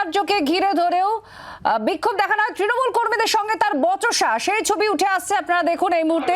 ভট্টাচার্যকে ঘিরে ধরেও বিক্ষোভ দেখানো হয় তৃণমূল কর্মীদের সঙ্গে তার বচসা, সেই ছবি উঠে আসছে, আপনারা দেখুন এই মুহূর্তে।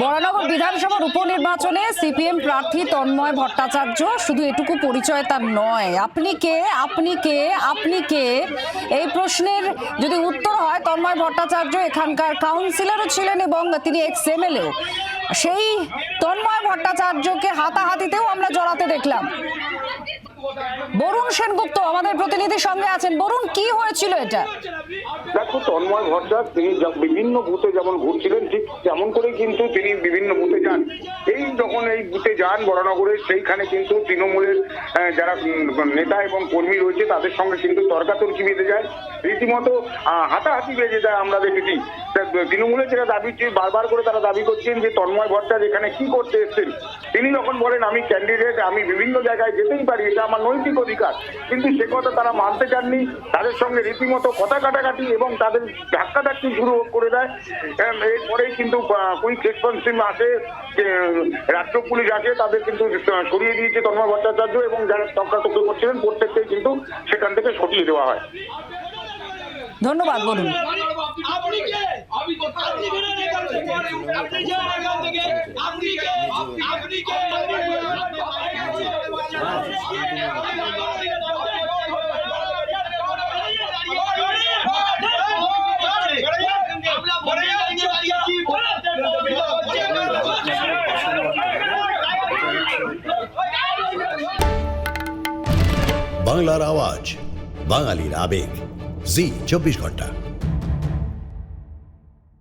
বরানগর বিধানসভার উপনির্বাচনে সিপিএম প্রার্থী তন্ময় ভট্টাচার্য, শুধু এটুকু পরিচয় তার নয়। আপনি কে, আপনি কে, আপনি কে, এই প্রশ্নের যদি উত্তর হয়, তন্ময় ভট্টাচার্য এখানকার কাউন্সিলরও ছিলেন এবং তিনি এক্স এমএলএও। সেই তন্ময় ভট্টাচার্যকে হাতাহাতিতেও আমরা জড়াতে দেখলাম। বরুণ সেনগুপ্ত আমাদের প্রতিনিধির সঙ্গে আছেন। বরুণ, কি হয়েছিল এটা? দেখো, তন্ময় ভট্টাচার্য তিনি বিভিন্ন বুথে যেমন ঘুরছিলেন, ঠিক তেমন করে কিন্তু তিনি বিভিন্ন বুথে যান। এই যখন এই বুথে যান বরানগরে, সেইখানে কিন্তু তৃণমূলের যারা নেতা এবং কর্মী রয়েছে তাদের সঙ্গে কিন্তু তর্কাতর্কি বেঁধে যায়, রীতিমতো হাতাহাতি বেঁধে যায়। আমরা দেখেছি তৃণমূলের যেটা দাবি, বারবার করে তারা দাবি করছেন যে তন্ময় ভট্টাচার্য এখানে কি করতে এসেছেন। তিনি যখন বলেন আমি ক্যান্ডিডেট, আমি বিভিন্ন জায়গায় যেতেই পারি, এটা আমার নৈতিক অধিকার, কিন্তু সে কথা তারা মানতে চাননি। তাদের সঙ্গে রীতিমতো কথা কাটাকাটি এবং তাদের ধাক্কাধাক্কি শুরু করে দেয়। এরপরেই কিন্তু কুইক রেসপন্স টিম আসে, রাজ্য পুলিশ আসে, তাদের কিন্তু সরিয়ে দিয়েছে তন্ময় ভট্টাচার্য এবং যারা তর্কাতর্কি করছিলেন প্রত্যেককেই কিন্তু সেখান থেকে সরিয়ে দেওয়া হয়। ধন্যবাদ বলুন। বাংলার আওয়াজ, বাঙালির আবেগ, জি 24 ঘন্টা।